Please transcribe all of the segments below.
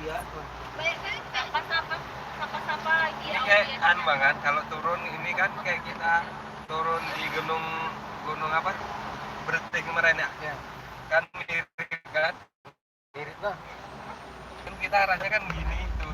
Iya. Sapa-sapa lagi. Ini kayak banget kalau turun ini kan kayak kita turun di gunung apa? Berting Merenak. Ya. Kan mirip kan? Mirip lah. Kan kita arahnya kan gini turun.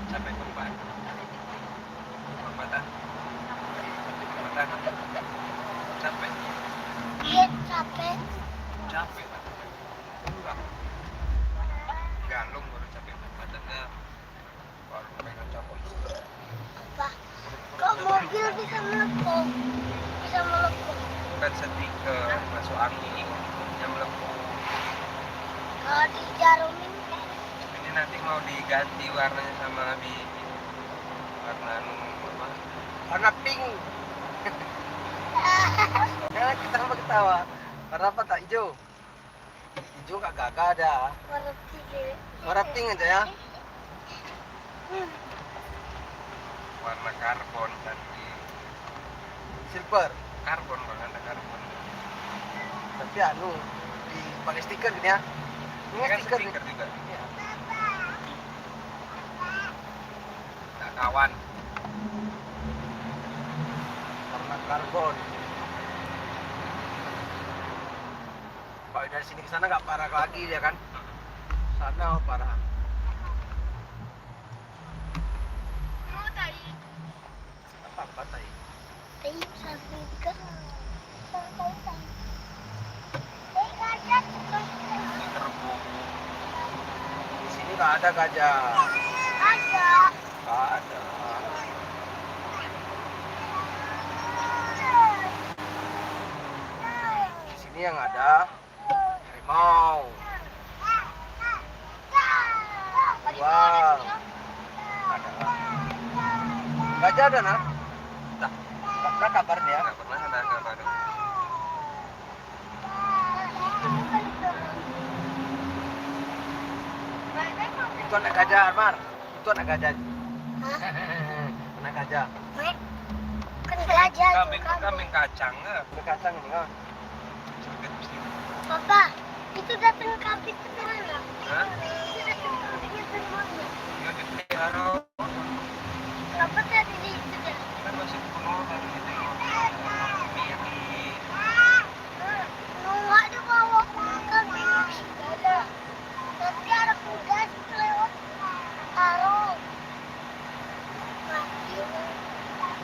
Sampai tempat. Perempatan. Capek. Iya, capek. Capek. Enggak. Galung baru capek. Badannya baru pengen capek. Apa? Kok mobil bisa melepuh? Bisa melepuh. Kan stiker masuk angin yang melepuh. Kalau dijarumin Ini nanti mau diganti warnanya sama warna apa? Warna pink. Ya kita sama ketawa. Warna apa tak hijau? Hijau gak gagah ada. warna pink. Warna pink aja ya. Warna karbon nanti. Silver. Karbon bang, ada karbon. Tapi dipakai stiker gini ya. Ini kan stiker stiker juga. Ya. Nah, kawan. Warna karbon. Kalau dari sini ke sana nggak parah lagi ya kan? Sana parah. Mau tadi. Apa tadi? Tadi sampai ke. Sampai. Gajah. Ini kerbau. Di sini nggak ada gajah. Ada. Nggak ada. Di sini yang ada harimau. Wow. Ada. Gajah ada nak? Tak. Nggak pernah kabarnya. Nggak pernah ada kabar. Itu anak gajah, Armar. Itu anak gajah. Anak gajah. Kan gajah Kambing juga. kambing kacang nggak? Udah kacang ini kan. Sedikit mesti. Papa, itu datang kambing ke mana? Hah? Itu datang kambingnya ke mana? Ya dipelihara. Kenapa tadi di itu dah? Kan masih penuh kan gitu. Miri. Nunggu ada bawa kambing ada. Nanti ada kuda lewat taruh.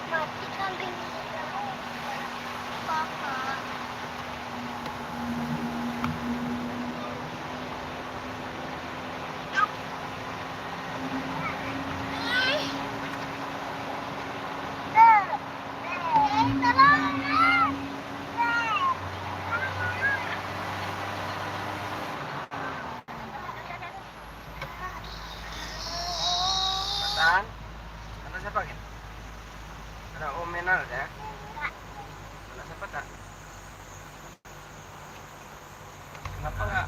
Mati kambing. Papa. Tan, ada siapa kan? Ada Om Menal ya? Ada siapa tak? Kenapa nggak?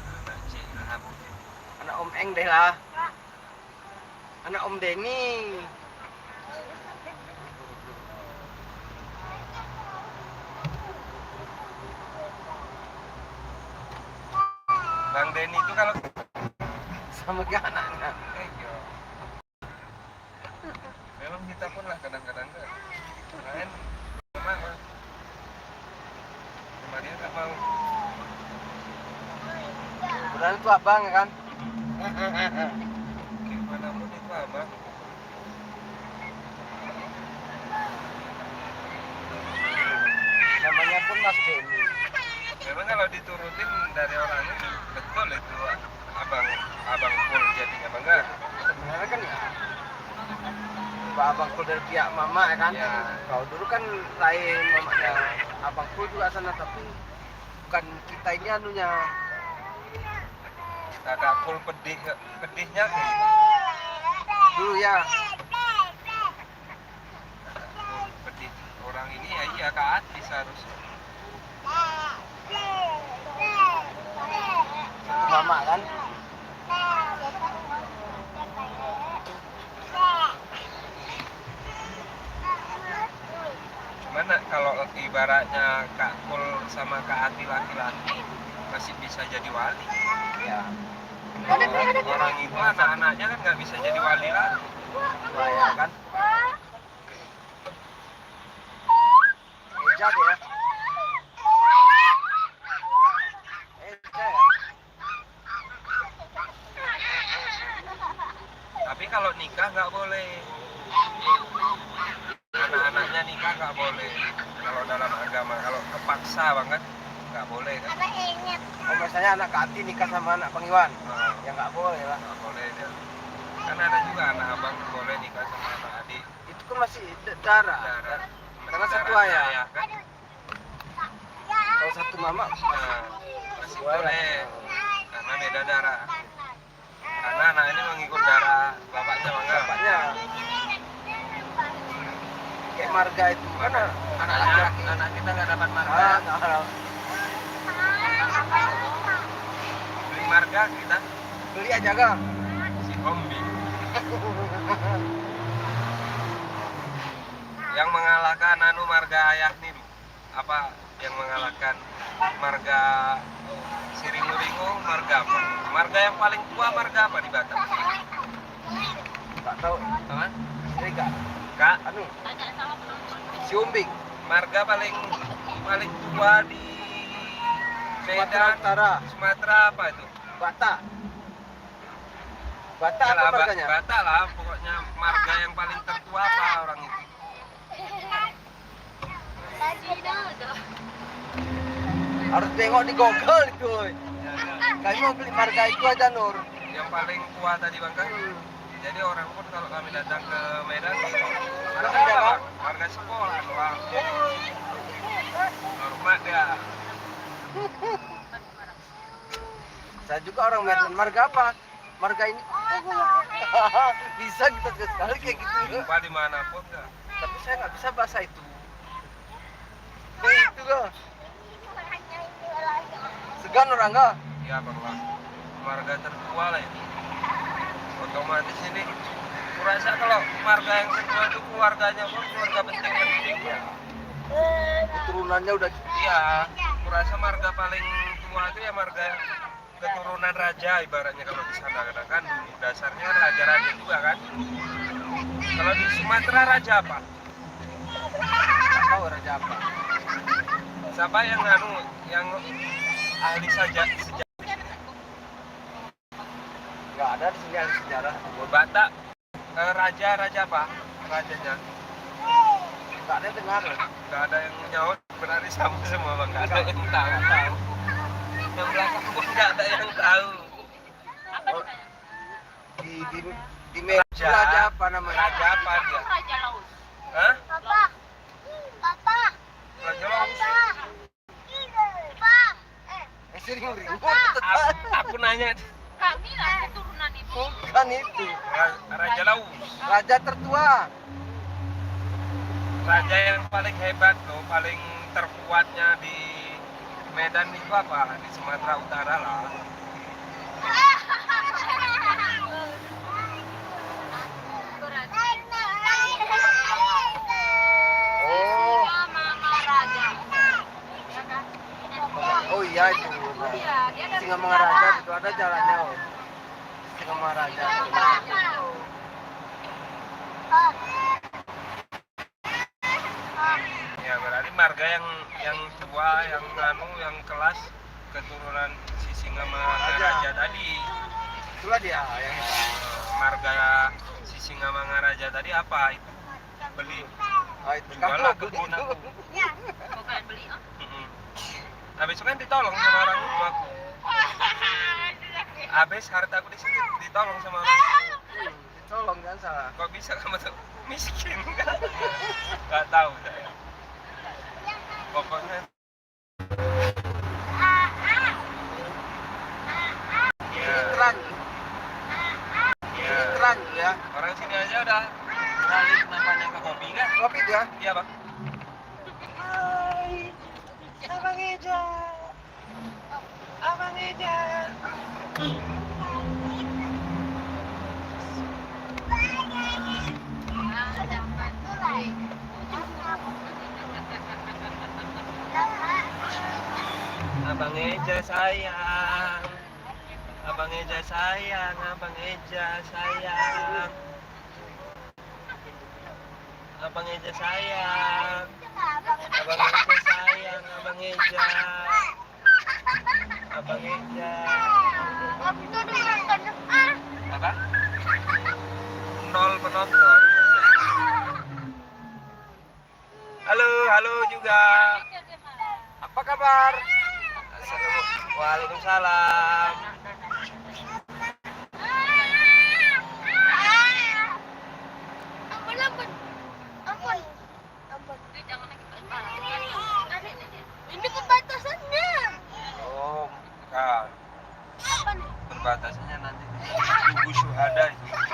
Anak Om Eng deh lah. Anak Om Denny. Bang Denny itu kalau Sama ke anaknya. iya. Memang kita pun lah kadang-kadang kan main kemana? Cuma dia nggak mau. Kebetulan itu abang ya kan? Gimana pun itu abang. Namanya pun Mas Denny. Memang kalau diturutin dari orangnya betul itu abang full jadinya bangga. Sebenarnya kan ya abang full dari pihak mama ya kan? Ya. Kalau dulu kan lain mamanya abang full juga sana, tapi bukan kita ini anunya. Agak full pedihnya kayak Dulu ya. full pedih orang ini ya iya ke artis harus. mama kan. Gimana kalau ibaratnya Kak Kul sama Kak Ati laki-laki masih bisa jadi wali? Ya, Orang itu anak-anaknya kan nggak bisa jadi wali lagi. bahaya kan. Eja dia. Eja ya. Tapi kalau nikah nggak boleh. Anak-anaknya nikah nggak boleh. Kalau dalam agama, kalau kepaksa banget nggak boleh kan? Oh, misalnya anak Kati nikah sama anak Bang Iwan. Nah, Ya nggak boleh lah. nggak boleh dia. Kan ada juga anak abang boleh nikah sama anak adik. Itu kan masih darah. Darah. Karena satu Darah ayah. ayah kan? Kalau satu mama Nah, masih boleh karena beda darah. Karena anak ini mengikut darah bapaknya bangga. bapaknya kayak marga itu kan anak laki-laki. Anak kita nggak dapat marga. Nah, Beli marga kita beli aja kan. si Kombi. Yang mengalahkan anu marga ayah nih apa? Yang mengalahkan marga Siringu-ringu marga apa? Marga yang paling tua marga apa di Batam? Nggak tahu. Apa? Ini kak. Kak, Anu. Si Umbing. marga paling tua di Sumatera Medan, Utara. Sumatera apa itu? Bata. Bata apa Alah, marganya? Bata lah, pokoknya marga yang paling tertua apa orang itu? Harus tengok di Google itu. woy. Kami mau beli marga itu aja Nur. Yang paling tua tadi bang kan? Jadi orang pun kalau kami datang ke Medan, marga apa bang? Marga sekolah doang. Hormat ya. Saya juga orang Medan. Marga apa? Marga ini. Bisa kita sekali kayak gitu. Jumpa dimanapun dah. Tapi saya nggak bisa bahasa itu. Kayak itu loh. Segan orang nggak? Ya bang lah. Marga tertua lah itu. Otomatis ini kurasa kalau marga yang tertua itu keluarganya pun keluarga penting-penting ya. Keturunannya udah Iya, kurasa marga paling tua itu ya marga keturunan raja ibaratnya kalau di sana kan dasarnya raja-raja juga kan. Kalau di Sumatera raja apa? nggak tahu raja apa. Siapa yang yang ahli sejarah? Nggak ada di sini ahli sejarah. Batak raja apa? Rajanya Nggak ada yang dengar. nggak ada yang nyaut, berarti sama semua bang, nggak ada yang tahu. Yang belakang pun nggak ada yang tahu. Oh, di meja raja apa namanya? Raja apa dia? Raja Laut. Hah? Papa. Papa. Raja Laut. Papa. Sering ringu. Aku nanya Kami lah keturunan itu. Bukan itu. Raja Laut. Raja tertua. Raja yang paling hebat loh, paling terkuatnya di Medan itu apa? Di Sumatera Utara lah. Oh, Mama Raja. Ya kan? oh iya itu. Iya, dia kan Singa Maharaja itu ada jalannya. Oh. Singa Maharaja. Ya berarti marga yang tua, yang kelas keturunan si Singamangaraja tadi. Itulah dia yang Marga si Singamangaraja tadi apa itu? Beli oh, itu jual lah kamu beli kebun aku. itu. bukan beli. Mm-mm. Habis itu kan ditolong sama orang tua aku. Habis hartaku di sini ditolong sama orang tua. Tolong jangan salah. Kok bisa kamu tuh miskin kan? Gak tahu saya. Pokoknya ya, Terang, ya. terang ya. Orang sini aja udah beralih namanya ke kopi kan? Kopi itu ya. Iya bang. Hai, Abang Eja. Abang Eja. Abang Eja sayang. Abang Eja sayang, Abang Eja sayang. Abang Eja sayang. Abang Eja sayang, Abang Eja. Abang Eja. Apa? 0 penonton. Halo, halo juga. Apa kabar? Assalamualaikum. Waalaikumsalam. Ini pembatasannya. Oh, bukan. Apa nih? Perbatasannya nanti tunggu syuhada itu.